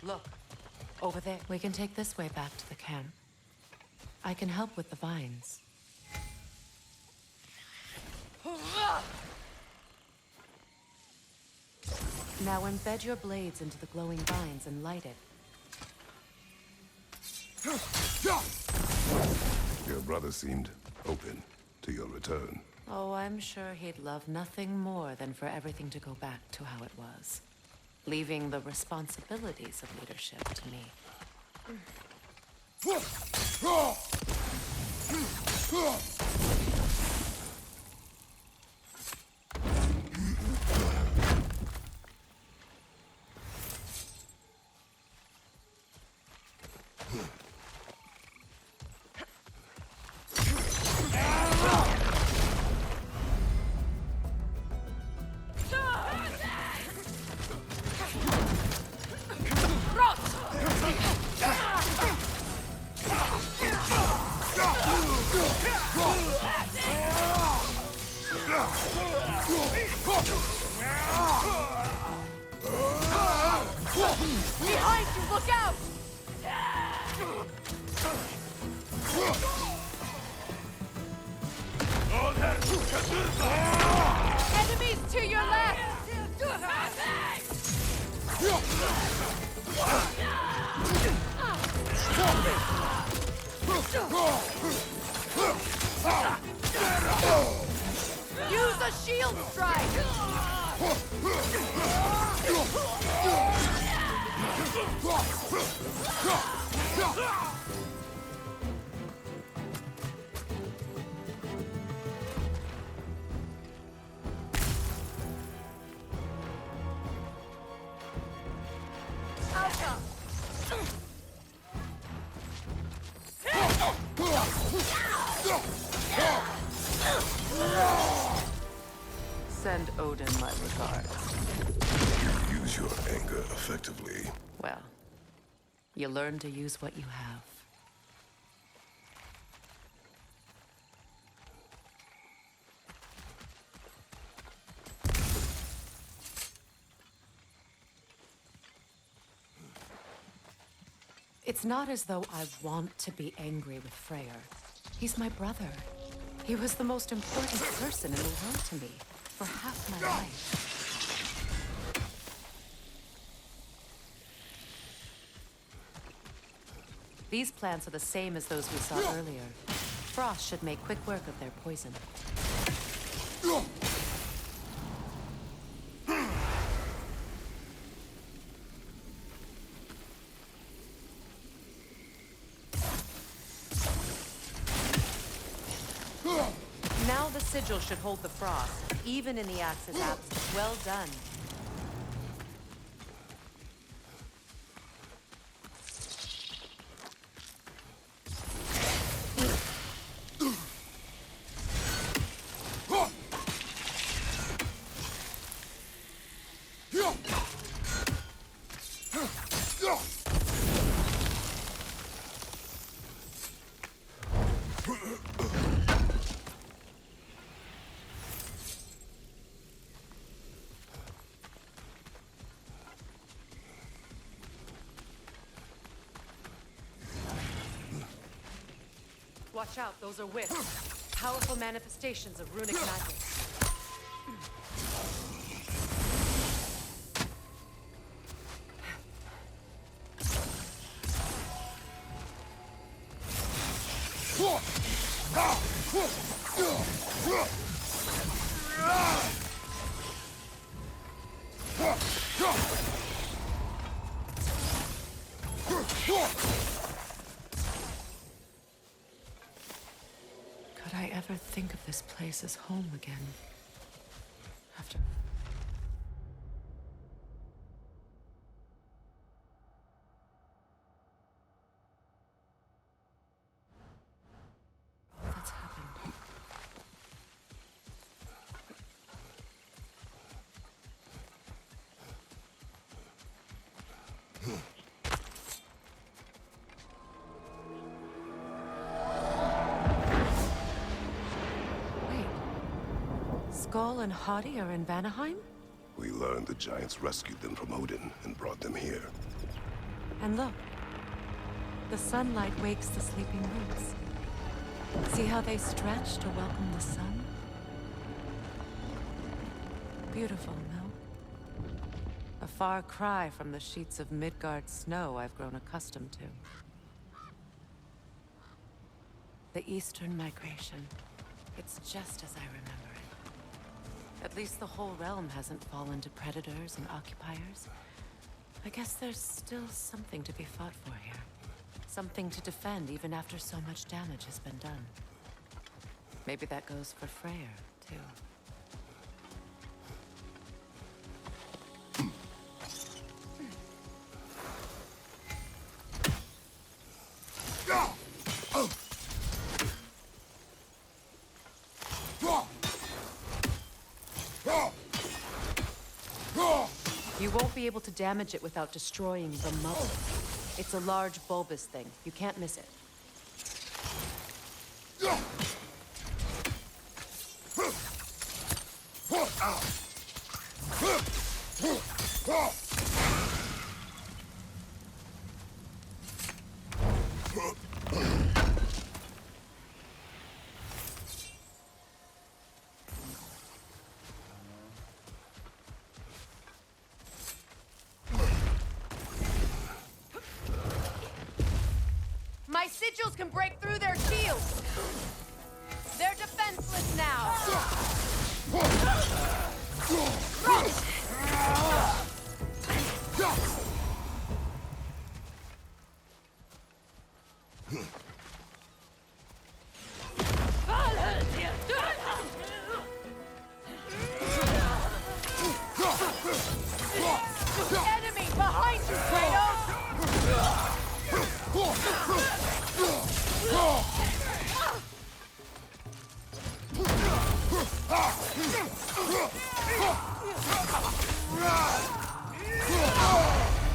Look, over there. We can take this way back to the camp. I can help with the vines. Now embed your blades into the glowing vines and light it. Your brother seemed open to your return. Oh, I'm sure he'd love nothing more than for everything to go back to how it was, leaving the responsibilities of leadership to me. Behind you, look out! Enemies to your left! Use a shield strike! Send Odin my regards. You use your anger effectively. Well, you learn to use what you have. It's not as though I want to be angry with Freyr. He's my brother. He was the most important person in the world to me for half my life. These plants are the same as those we saw earlier. Frost should make quick work of their poison. Now the sigil should hold the frost, even in the axe's absence. Well done. Watch out, those are wisps. Powerful manifestations of runic magic. Could I ever think of this place as home again? After... That's happened. Skull and Hati are in Vanaheim? We learned the giants rescued them from Odin and brought them here. And look, the sunlight wakes the sleeping roots. See how they stretch to welcome the sun? Beautiful, no? A far cry from the sheets of Midgard snow I've grown accustomed to. The Eastern Migration. It's just as I remember it. At least the whole realm hasn't fallen to predators and occupiers. I guess there's still something to be fought for here. Something to defend even after so much damage has been done. Maybe that goes for Freyr, too. You won't be able to damage it without destroying the mother. It's a large bulbous thing. You can't miss it. My sigils can break through their shields! They're defenseless now! Enemy behind you, Kratos!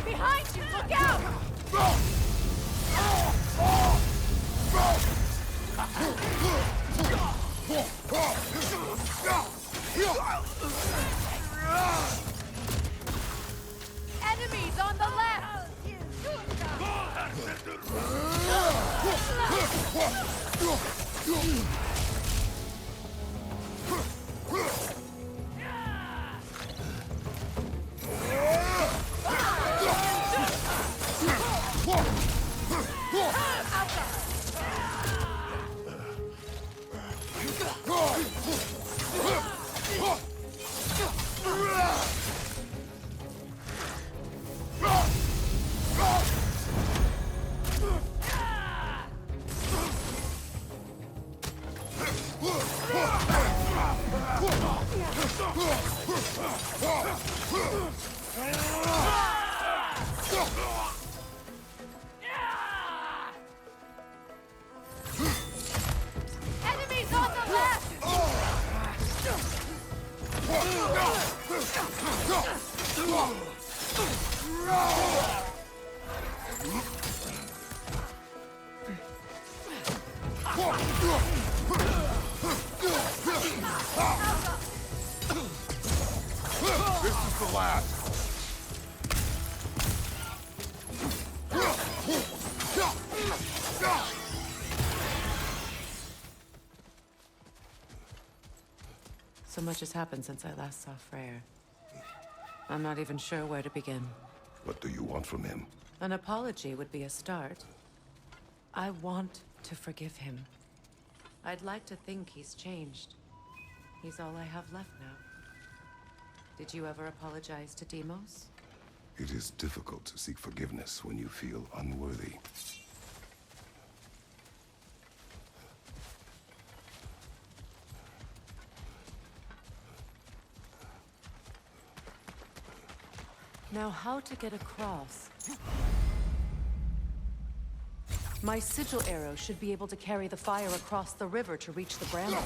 Behind you, look out! Enemies on the left! Enemies on the left! This is the last. So much has happened since I last saw Freyr. I'm not even sure where to begin. What do you want from him? An apology would be a start. I want to forgive him. I'd like to think he's changed. He's all I have left now. Did you ever apologize to Deimos? It is difficult to seek forgiveness when you feel unworthy. Now, how to get across? My sigil arrow should be able to carry the fire across the river to reach the bramble.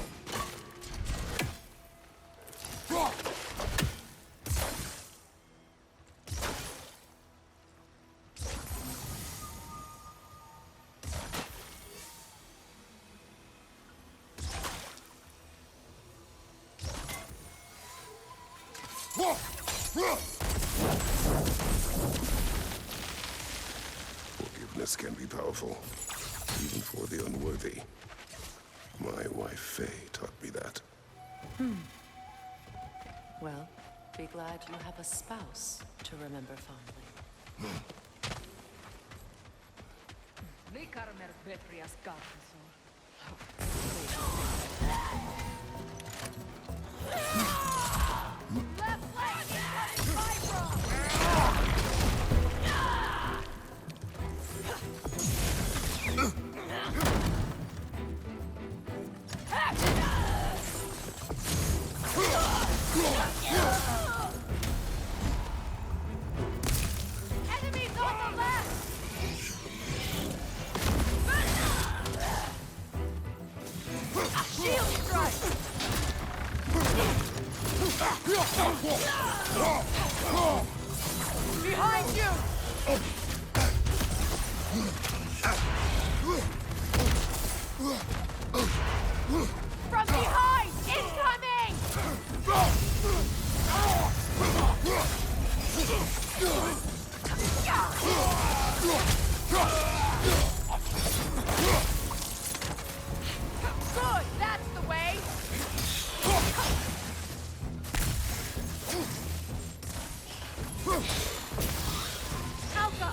darkness can be powerful, even for the unworthy. My wife Faye taught me that. Well, be glad you have a spouse to remember fondly. Left leg is fibro! Enemies on the left! Shield strike! Behind you! From behind! Incoming! Good! That's the way! Alpha!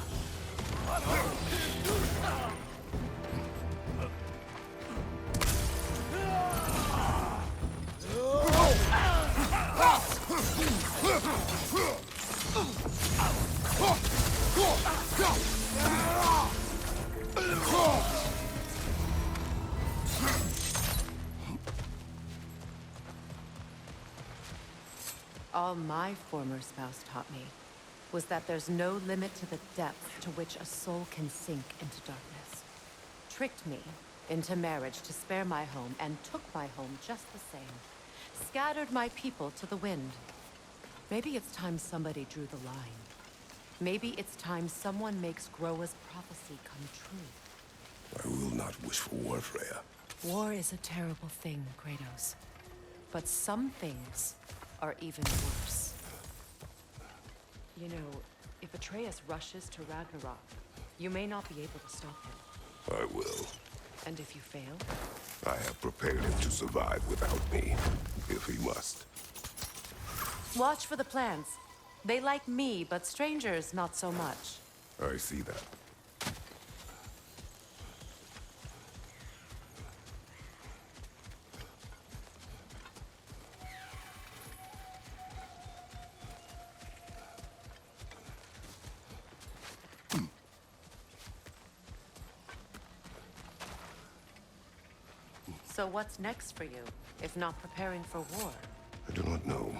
All my former spouse taught me was that there's no limit to the depth to which a soul can sink into darkness. Tricked me into marriage to spare my home and took my home just the same. Scattered my people to the wind. Maybe it's time somebody drew the line. Maybe it's time someone makes Groa's prophecy come true. I will not wish for war, Freya. War is a terrible thing, Kratos. But some things are even worse. You know, if Atreus rushes to Ragnarok, you may not be able to stop him. I will. And if you fail? I have prepared him to survive without me, if he must. Watch for the plants. They like me, but strangers not so much. I see that. So what's next for you, if not preparing for war? I do not know,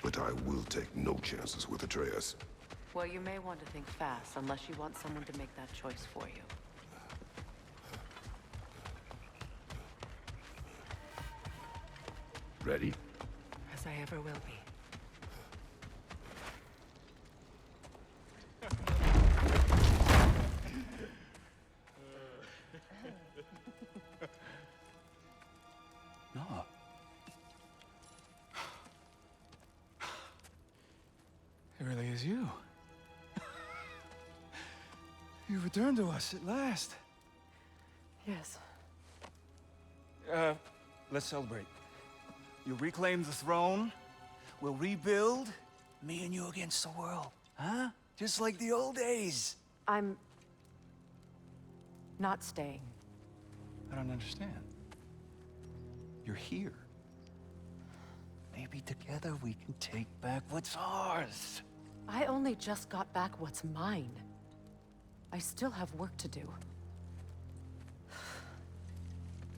but I will take no chances with Atreus. Well, you may want to think fast, unless you want someone to make that choice for you. Ready? As I ever will be. No. It really is you. You returned to us at last. Yes. Let's celebrate. You reclaim the throne. We'll rebuild. Me and you against the world. Huh? Just like the old days. I'm not staying. I don't understand. You're here. Maybe together we can take back what's ours. I only just got back what's mine. I still have work to do.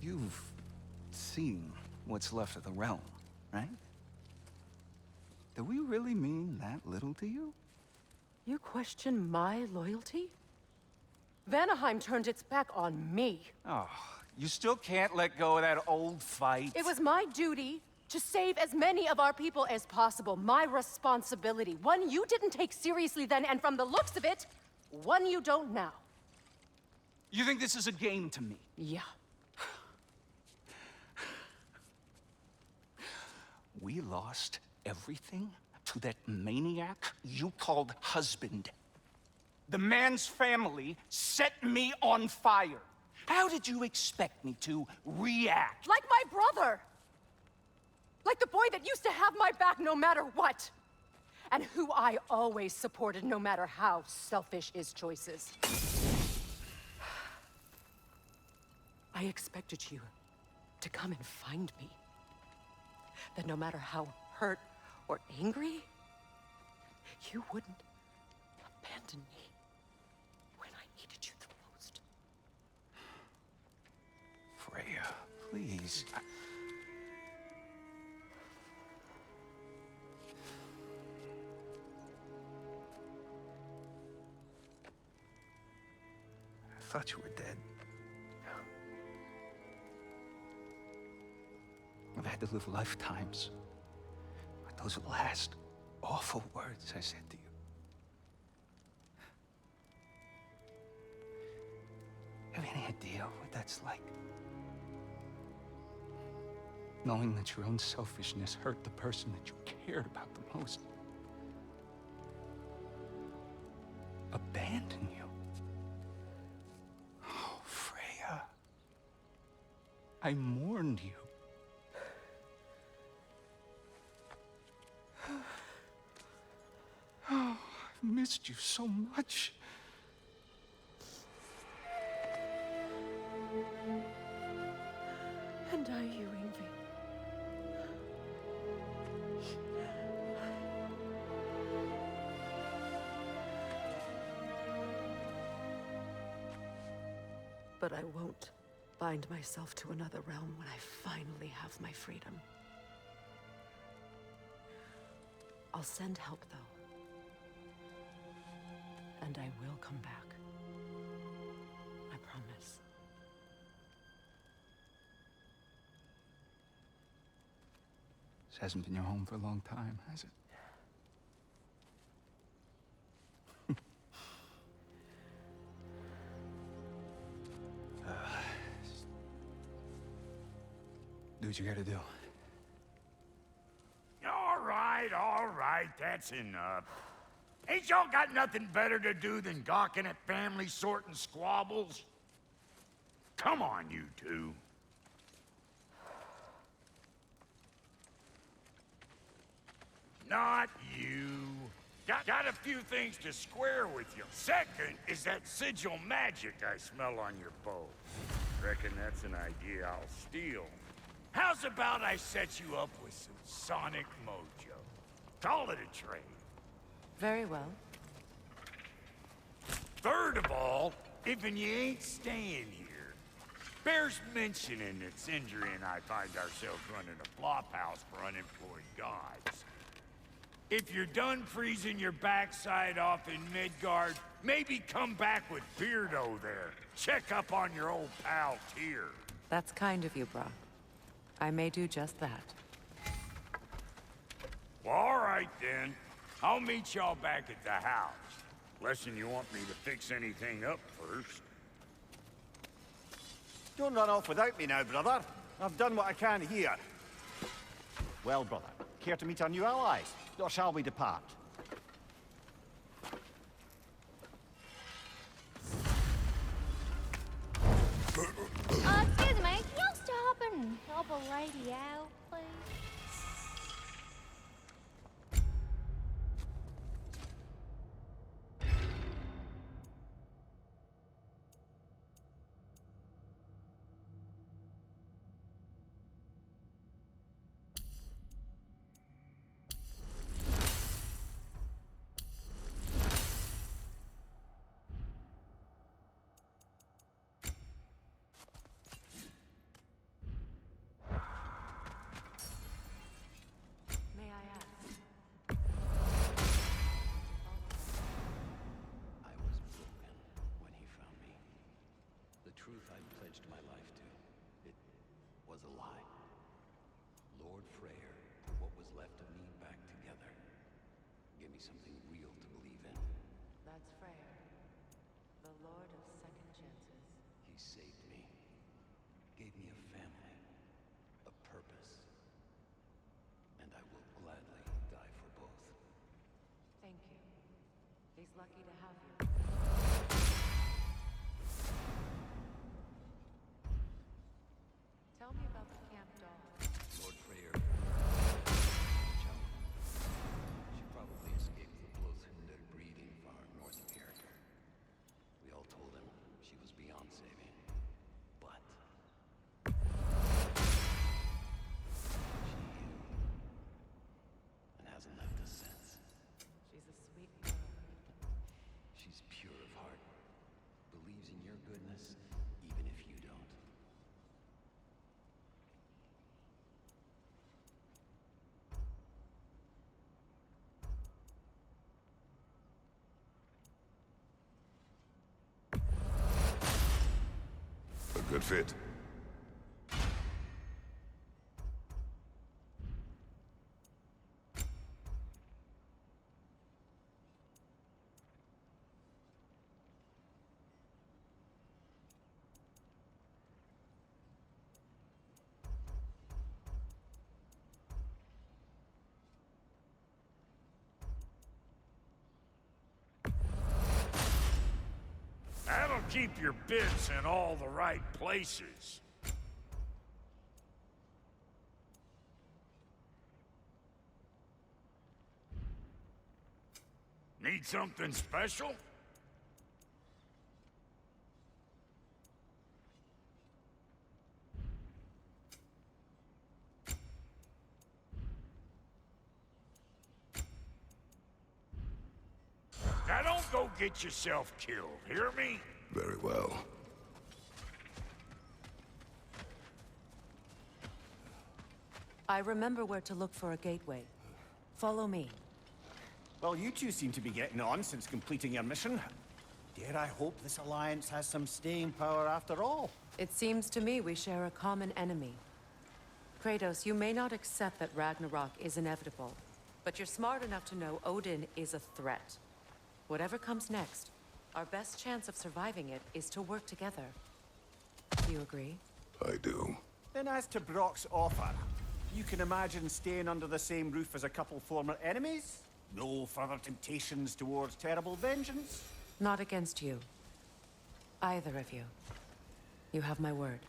You've seen what's left of the realm, right? Do we really mean that little to you? You question my loyalty? Vanaheim turned its back on me. Oh, you still can't let go of that old fight? It was my duty to save as many of our people as possible. My responsibility. One you didn't take seriously then, and from the looks of it, one you don't now. You think this is a game to me? Yeah. We lost everything to that maniac you called husband. The man's family set me on fire. How did you expect me to react? Like my brother! Like the boy that used to have my back no matter what! And who I always supported no matter how selfish his choices. I expected you to come and find me. That no matter how hurt or angry, you wouldn't abandon me when I needed you the most. Freya, please. I thought you were dead. I've had to live lifetimes with those last awful words I said to you. Have any idea what that's like? Knowing that your own selfishness hurt the person that you cared about the most. Abandon you. Oh, Freya. I mourned you. Oh, I've missed you so much. And I, you, Ingvi. But I won't bind myself to another realm when I finally have my freedom. I'll send help, though. And I will come back. I promise. This hasn't been your home for a long time, has it? Do what you gotta do. All right, that's enough. Ain't y'all got nothing better to do than gawking at family sorting squabbles? Come on, you two. Not you. Got a few things to square with you. Second is that sigil magic I smell on your bow. Reckon that's an idea I'll steal. How's about I set you up with some sonic mojo? Call it a trade. Very well. Third of all, if you ain't staying here, bears mentioning that Sindri and I find ourselves running a flop house for unemployed gods. If you're done freezing your backside off in Midgard, maybe come back with Beardo there. Check up on your old pal Tyr. That's kind of you, Brock. I may do just that. Well, all right then. I'll meet y'all back at the house. Lesson you want me to fix anything up first. Don't run off without me now, brother. I've done what I can here. Well, brother, care to meet our new allies? Or shall we depart? Excuse me, can y'all stop and help a lady out, please? May I ask? I was broken when he found me. The truth I pledged my life to, it was a lie. Lord Freyr put what was left of me back together. Give me something real to believe in. That's Freyr, the Lord of Second Chances. He saved me. Gave me a family. A purpose. And I will gladly die for both. Thank you. He's lucky to have you. beyond saving. But and hasn't left us since. She's a sweet girl. She's pure of heart, believes in your goodness, even if you don't. A good fit. That'll keep your bits in all the right places. Need something special? Now don't go get yourself killed, hear me? Very well. I remember where to look for a gateway. Follow me. Well, you two seem to be getting on since completing your mission. Dare I hope this alliance has some staying power after all? It seems to me we share a common enemy. Kratos, you may not accept that Ragnarok is inevitable, but you're smart enough to know Odin is a threat. Whatever comes next, our best chance of surviving it is to work together. Do you agree? I do. Then as to Brock's offer, you can imagine staying under the same roof as a couple former enemies? No further temptations towards terrible vengeance? Not against you. Either of you. You have my word.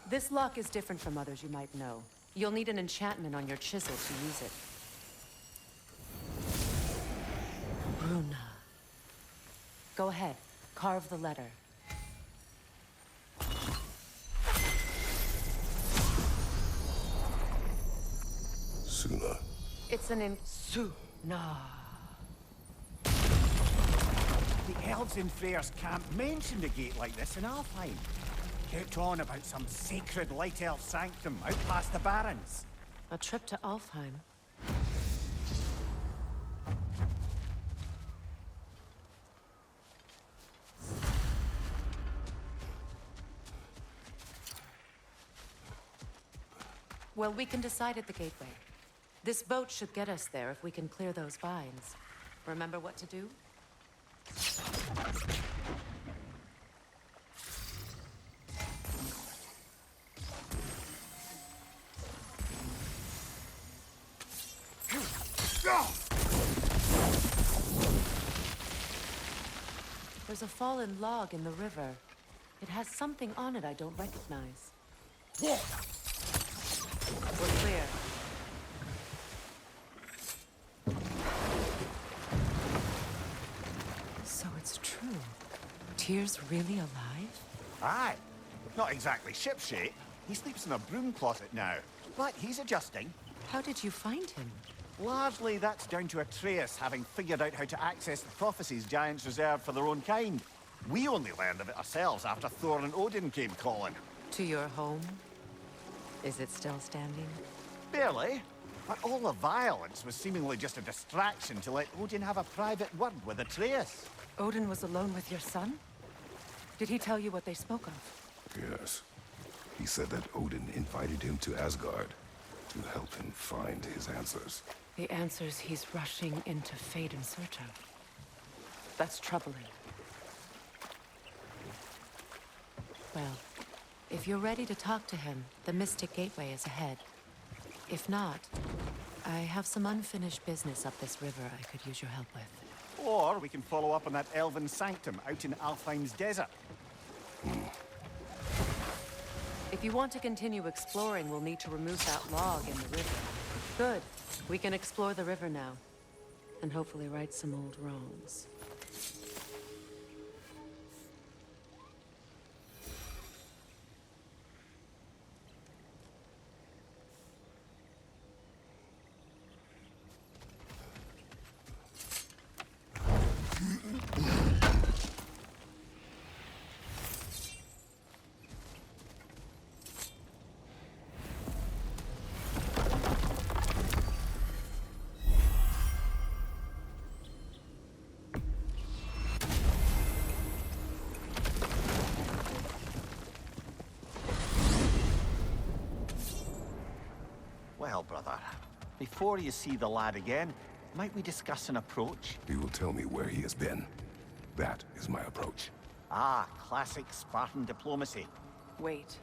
This lock is different from others you might know. You'll need an enchantment on your chisel to use it. Bruna. Go ahead. Carve the letter. Suna. It's an Suna. The elves in Freyr's camp mentioned a gate like this in Alfheim. Kept on about some sacred light elf sanctum out past the Barrens. A trip to Alfheim. Well, we can decide at the gateway. This boat should get us there if we can clear those vines. Remember what to do? There's a fallen log in the river. It has something on it I don't recognize. We're clear. So it's true. Tyr's really alive? Aye. Not exactly shipshape. He sleeps in a broom closet now. But he's adjusting. How did you find him? Largely, that's down to Atreus having figured out how to access the prophecies giants reserved for their own kind. We only learned of it ourselves after Thor and Odin came calling. To your home? Is it still standing? Barely. But all the violence was seemingly just a distraction to let Odin have a private word with Atreus. Odin was alone with your son? Did he tell you what they spoke of? Yes. He said that Odin invited him to Asgard to help him find his answers. The answers he's rushing into fate in search of. That's troubling. Well, if you're ready to talk to him, the Mystic Gateway is ahead. If not, I have some unfinished business up this river I could use your help with. Or we can follow up on that elven sanctum out in Alfheim's desert. If you want to continue exploring, we'll need to remove that log in the river. Good. We can explore the river now. And hopefully right some old wrongs. Well, brother, before you see the lad again, might we discuss an approach? He will tell me where he has been. That is my approach. Ah, classic Spartan diplomacy. Wait.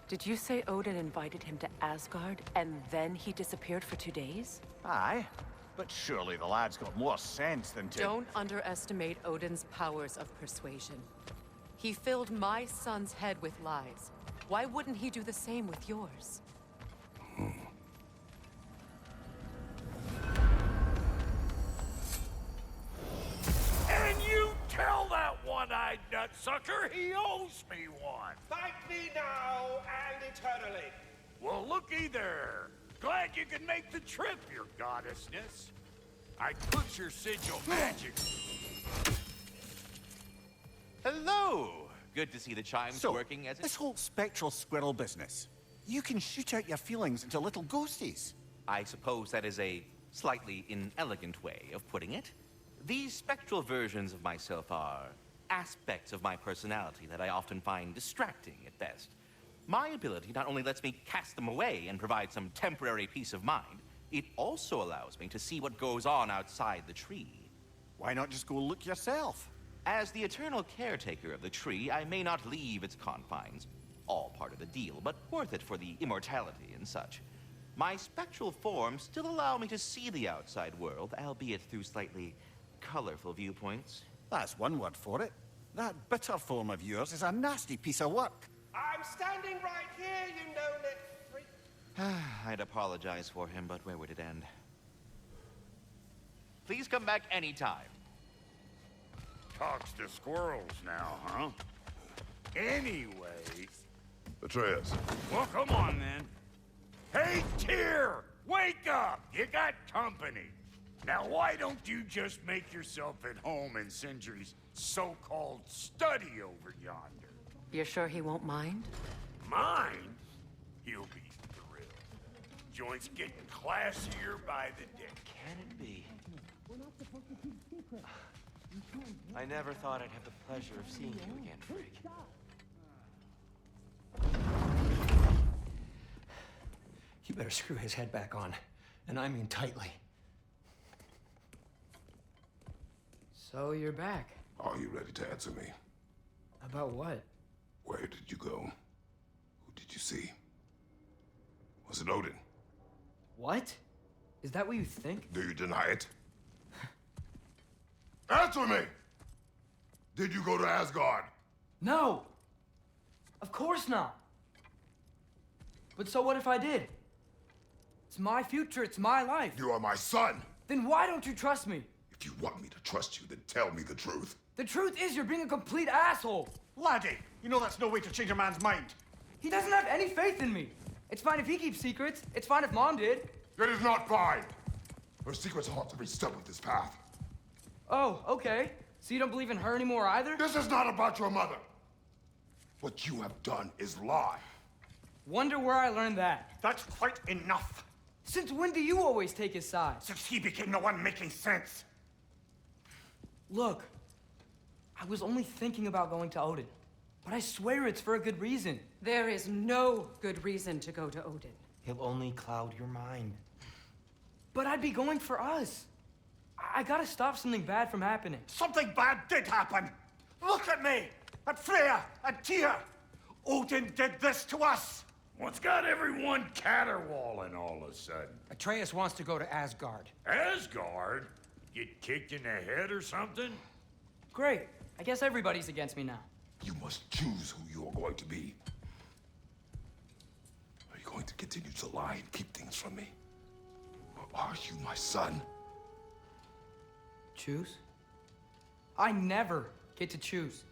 Did you say Odin invited him to Asgard, and then he disappeared for 2 days? Aye, but surely the lad's got more sense than to... Don't underestimate Odin's powers of persuasion. He filled my son's head with lies. Why wouldn't he do the same with yours? And you tell that one-eyed nutsucker he owes me one. Thank me now and eternally. Well, looky there. Glad you could make the trip, your goddessness. I put your sigil magic. Hello! Good to see the chimes So, working as this it... whole spectral squirrel business, you can shoot out your feelings into little ghosties. I suppose that is a slightly inelegant way of putting it. These spectral versions of myself are aspects of my personality that I often find distracting at best. My ability not only lets me cast them away and provide some temporary peace of mind, it also allows me to see what goes on outside the tree. Why not just go look yourself? As the eternal caretaker of the tree, I may not leave its confines. All part of the deal, but worth it for the immortality and such. My spectral forms still allow me to see the outside world, albeit through slightly colorful viewpoints. That's one word for it. That bitter form of yours is a nasty piece of work. I'm standing right here, you no-lit freak. I'd apologize for him, but where would it end? Please come back anytime. Talks to squirrels now, huh? Anyway... Atreus. Well, come on, then. Hey, Tyr! Wake up! You got company. Now, why don't you just make yourself at home in Sindri's so-called study over yonder? You're sure he won't mind? Mine? He'll be thrilled. Joint's getting classier by the day. Can it be? I never thought I'd have the pleasure of seeing you again, Frigg. better screw his head back on. And I mean tightly. So you're back. Are you ready to answer me? About what? Where did you go? Who did you see? Was it Odin? What? Is that what you think? Do you deny it? Answer me! Did you go to Asgard? No! Of course not! But so what if I did? It's my future, it's my life. You are my son! Then why don't you trust me? If you want me to trust you, then tell me the truth. The truth is you're being a complete asshole! Laddie, you know that's no way to change a man's mind. He doesn't have any faith in me. It's fine if he keeps secrets. It's fine if Mom did. It is not fine! Her secrets haunt every step of this path. Oh, okay. So you don't believe in her anymore either? This is not about your mother. What you have done is lie. Wonder where I learned that. That's quite enough. Since when do you always take his side? Since he became the one making sense. Look, I was only thinking about going to Odin, but I swear it's for a good reason. There is no good reason to go to Odin. He'll only cloud your mind. But I'd be going for us. I gotta stop something bad from happening. Something bad did happen. Look at me, at Freya, at Tyr. Odin did this to us. What's got everyone caterwauling all of a sudden? Atreus wants to go to Asgard. Asgard? Get kicked in the head or something? Great. I guess everybody's against me now. You must choose who you are going to be. Are you going to continue to lie and keep things from me? Or are you my son? Choose? I never get to choose.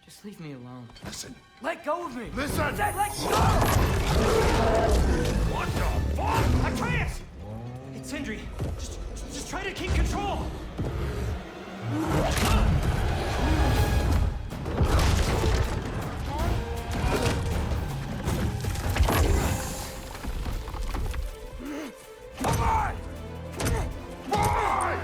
Just leave me alone. Listen. Let go of me! Listen! I said let go! What the fuck? Atreus! It's Sindri. Just try to keep control. Come on! Why?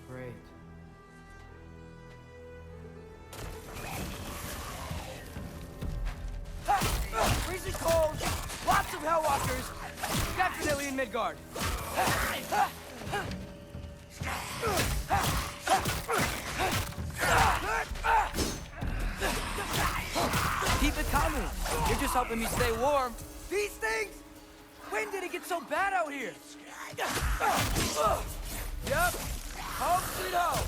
Great. Freezing cold, lots of Hellwalkers, definitely in Midgard. Keep it coming. You're just helping me stay warm. These things? When did it get so bad out here? Yep. Home sweet home.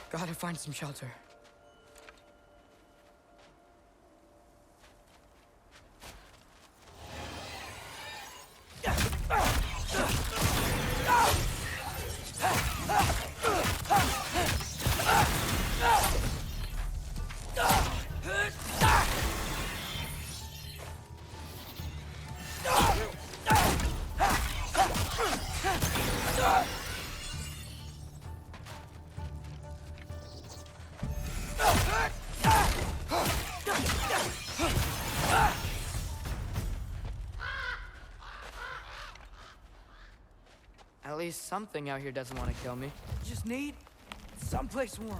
Gotta find some shelter. At least something out here doesn't want to kill me. Just need someplace warm.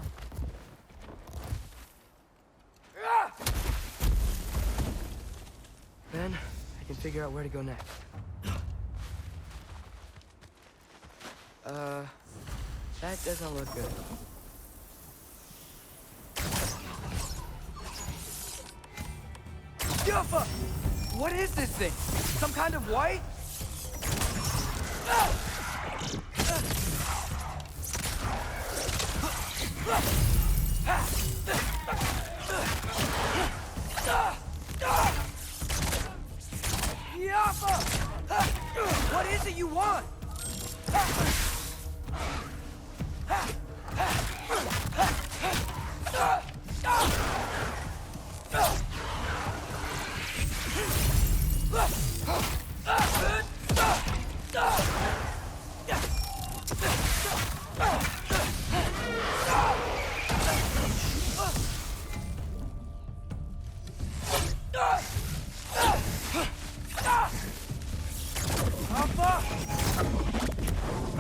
Then I can figure out where to go next. That doesn't look good. Yuffa! What is this thing? Some kind of white? Yuffa! What is it you want?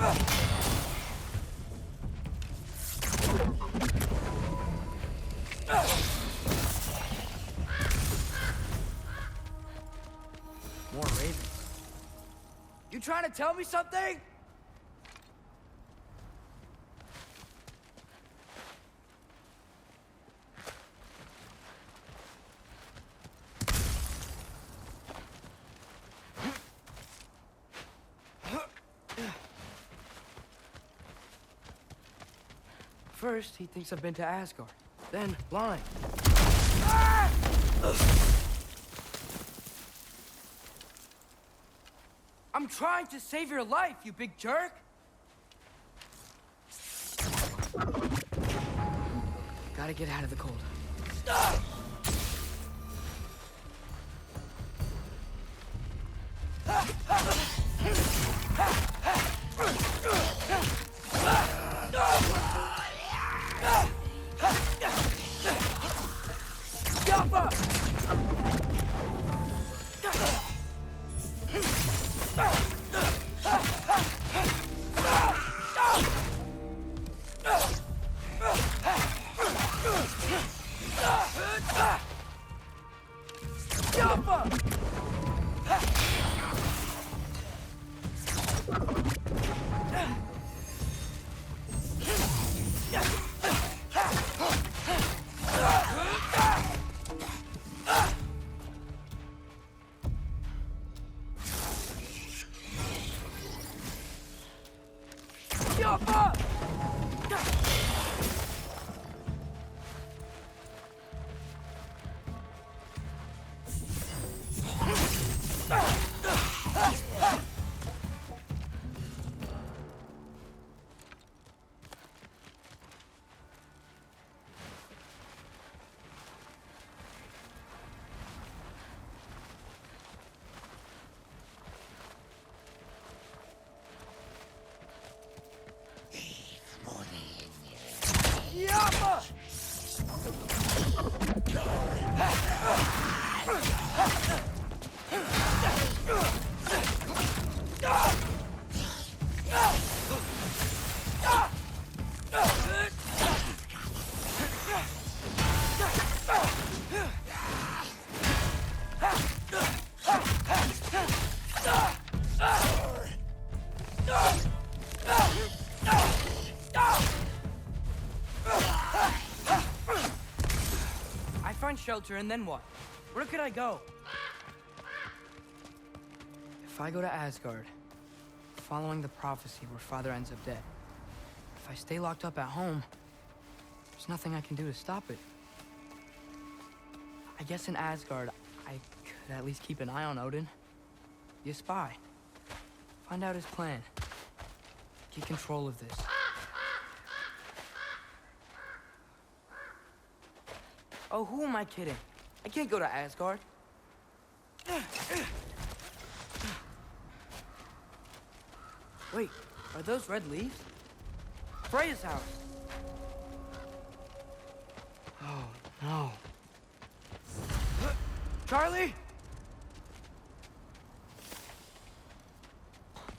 More ravens. You trying to tell me something? First, he thinks I've been to Asgard. Then, blind. I'm trying to save your life, you big jerk! Gotta get out of the cold. Shelter, and then what? Where could I go? If I go to Asgard, following the prophecy where Father ends up dead, if I stay locked up at home, there's nothing I can do to stop it. I guess in Asgard, I could at least keep an eye on Odin. Be a spy. Find out his plan. Get control of this. Oh, who am I kidding? I can't go to Asgard. Wait, are those red leaves? Freya's house. Oh, no. Charlie?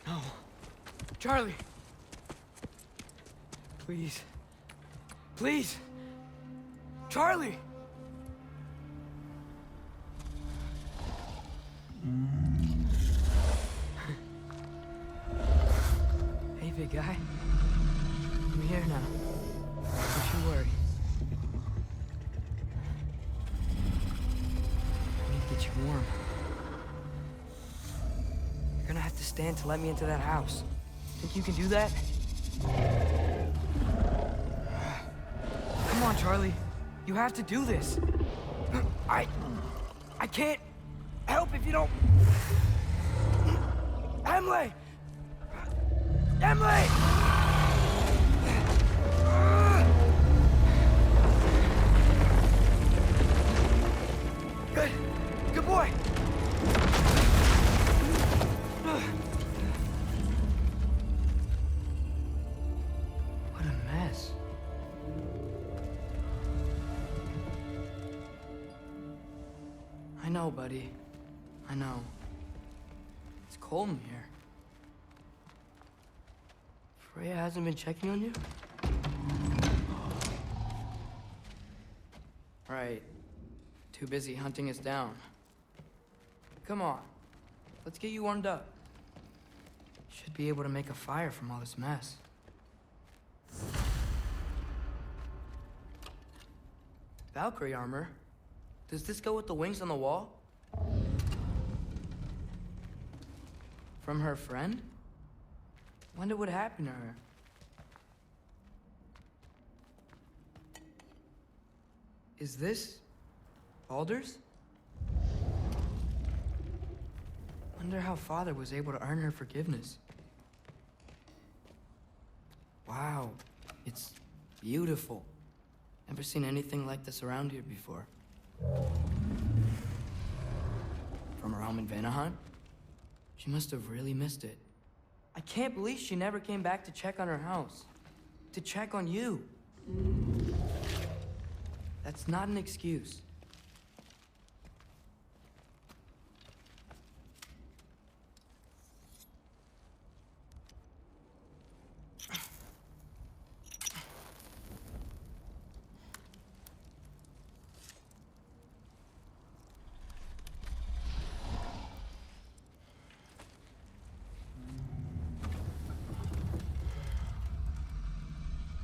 No. Charlie. Please. Please. Charlie! Hey, big guy. I'm here now. Don't you worry. I need to get you warm. You're gonna have to stand to let me into that house. Think you can do that? Come on, Charlie. You have to do this. I can't help if you don't... Emily! Emily! Good. Good boy. What a mess. I know, buddy. I know. It's cold in here. Freya hasn't been checking on you? Right. Too busy hunting us down. Come on. Let's get you warmed up. Should be able to make a fire from all this mess. Valkyrie armor? Does this go with the wings on the wall? From her friend? Wonder what happened to her. Is this Baldur's? Wonder how Father was able to earn her forgiveness. Wow, it's beautiful. Never seen anything like this around here before. From her home in Vanaheim? She must have really missed it. I can't believe she never came back to check on her house. To check on you. That's not an excuse.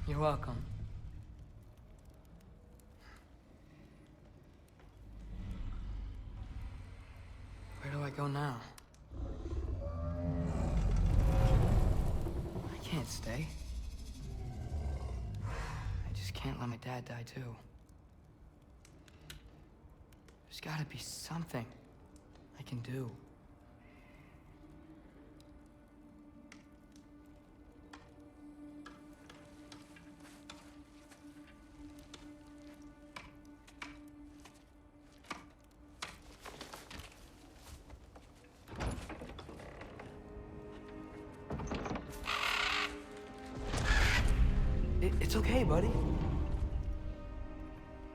You're welcome. Where do I go now? I can't stay. I just can't let my dad die too. There's gotta be something I can do. It's okay, buddy.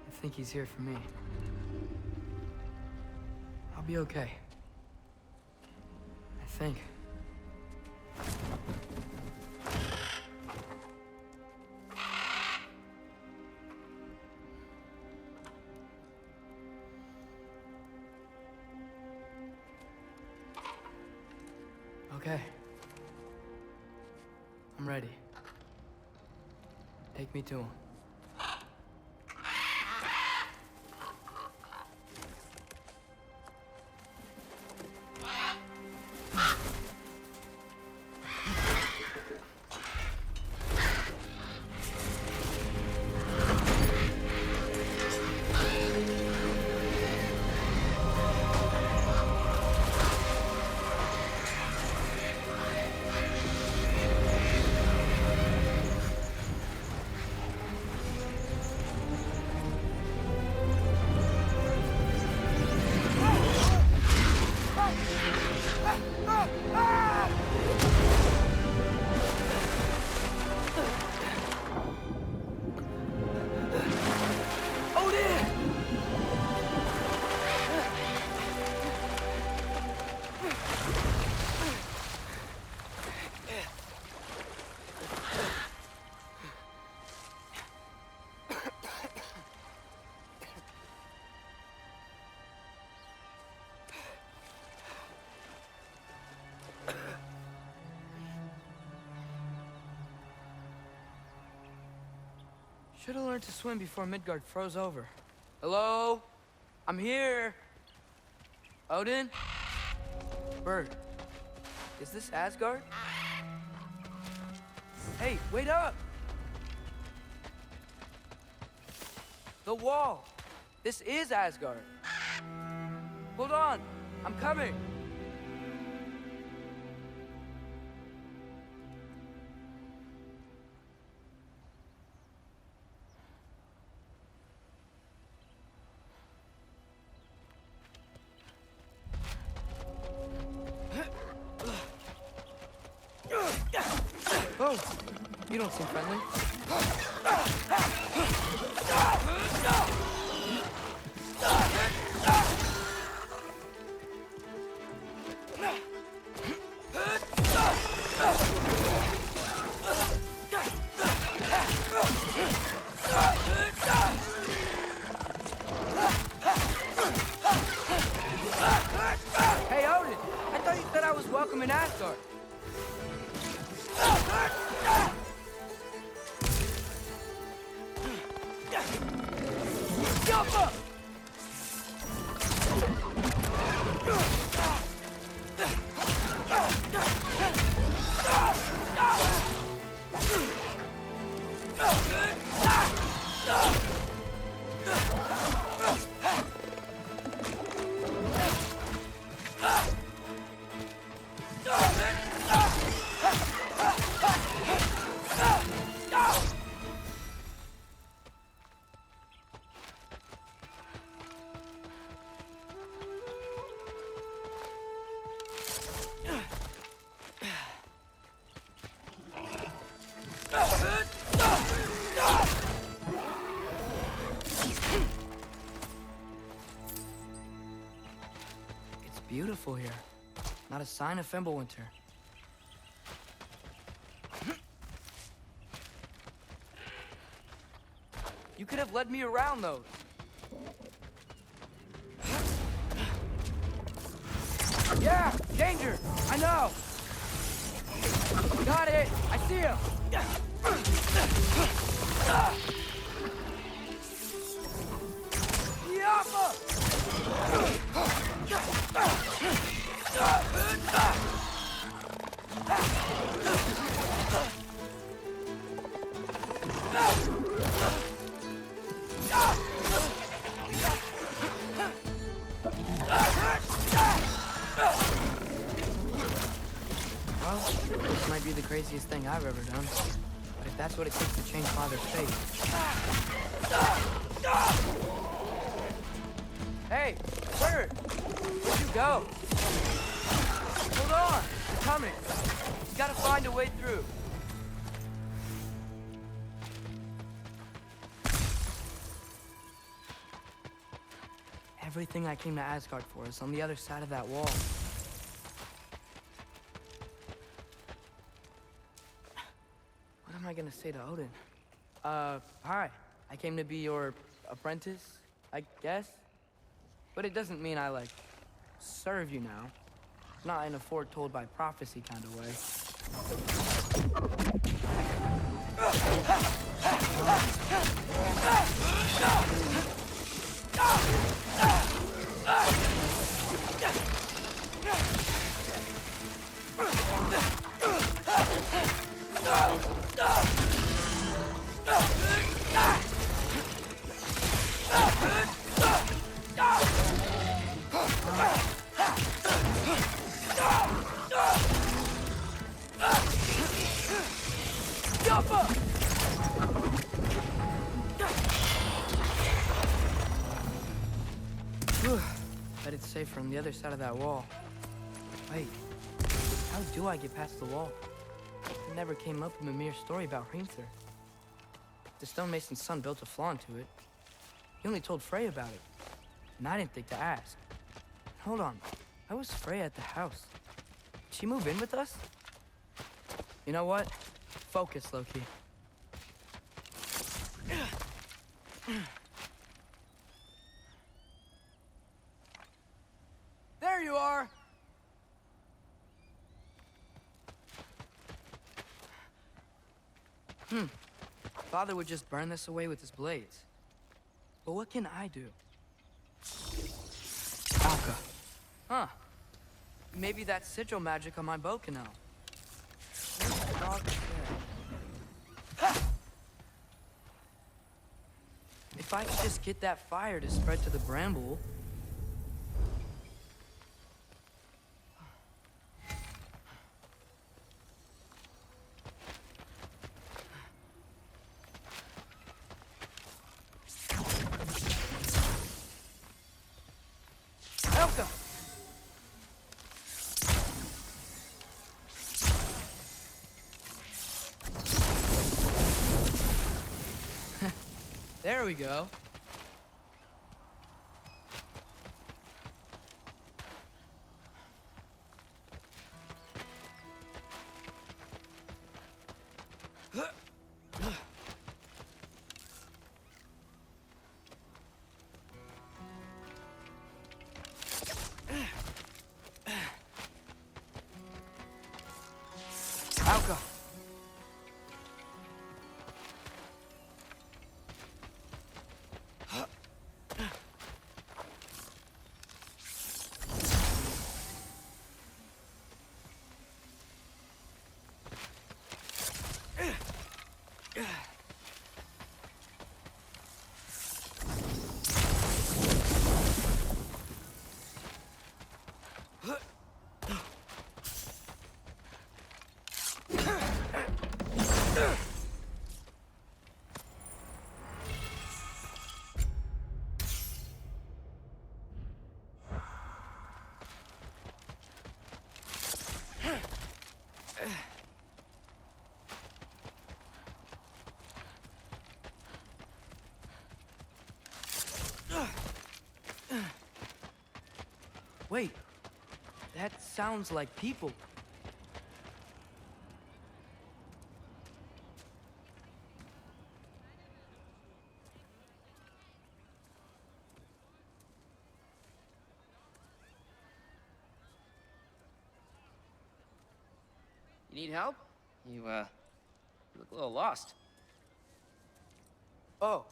I think he's here for me. I'll be okay. I think. Okay. I'm ready. Take me to him. Should have learned to swim before Midgard froze over. Hello? I'm here. Odin? Bird. Is this Asgard? Hey, wait up! The wall. This is Asgard. Hold on. I'm coming. Oh, you don't seem friendly. Asgard. Jump up! It's beautiful here. Not a sign of Fimbulwinter. You could have led me around those. Yeah, danger! I know! Got it! I see him! Yappa! Well, this might be the craziest thing I've ever done. But if that's what it takes to change Father's fate... Hey, Bird! Where'd you go? Hold on! I'm coming! You gotta find a way through. Everything I came to Asgard for is on the other side of that wall. What am I gonna say to Odin? Hi. I came to be your apprentice, I guess? But it doesn't mean I, like, serve you now. Not in a foretold by prophecy kind of way. Bet it's safer on the other side of that wall. Wait, how do I get past the wall? It never came up in Mimir's story about Hrimthur. The stonemason's son built a flaw into it. He only told Frey about it, and I didn't think to ask. Hold on, how was Frey at the house? Did she move in with us? You know what? Focus, Loki. There you are! Father would just burn this away with his blades. But what can I do? Alka. Huh. Maybe that's sigil magic on my bow can help. If I could just get that fire to spread to the bramble... Elka! There we go. Wait, that sounds like people. You need help? You look a little lost. Oh,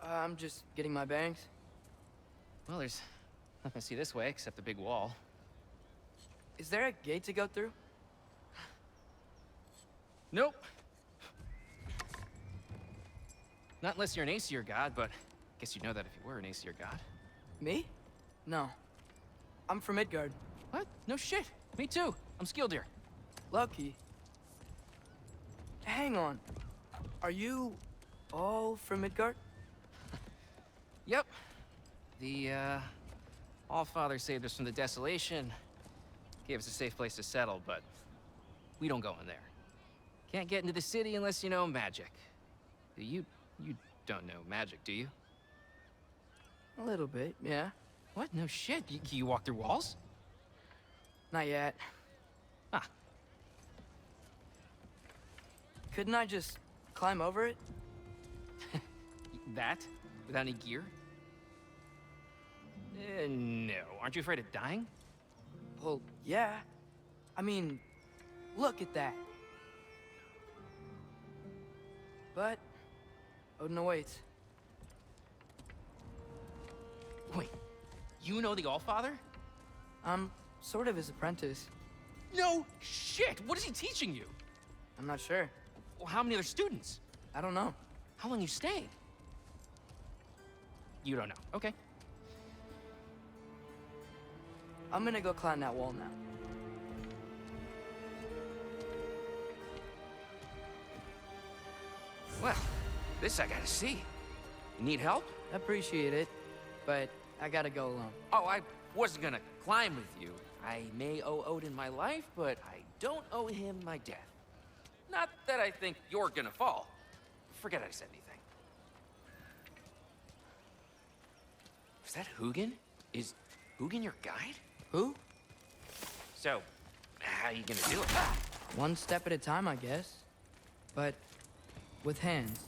I'm just getting my bearings. Well, there's nothing to see this way except the big wall. Is there a gate to go through? Nope. Not unless you're an Aesir god, but I guess you'd know that if you were an Aesir god. Me? No. I'm from Midgard. What? No shit. Me too. I'm Skildir. Lucky. Hang on. Are you all from Midgard? Yep. The, Allfather saved us from the desolation. Gave us a safe place to settle, but we don't go in there. Can't get into the city unless you know magic. You don't know magic, do you? A little bit, yeah. What? No shit. You walk through walls? Not yet. Ah. Couldn't I just climb over it? That? Without any gear? No. Aren't you afraid of dying? Well, yeah. I mean, look at that. But Odin awaits. Wait, you know the Allfather? I'm sort of his apprentice. No shit! What is he teaching you? I'm not sure. Well, how many other students? I don't know. How long you stay? You don't know. Okay. I'm gonna go climb that wall now. Well, this I gotta see. You need help? Appreciate it, but I gotta go alone. Oh, I wasn't gonna climb with you. I may owe Odin my life, but I don't owe him my death. Not that I think you're gonna fall. Forget I said anything. Is that Hugin? Is Hugin your guide? Who? So, how you gonna do it? One step at a time, I guess. But with hands.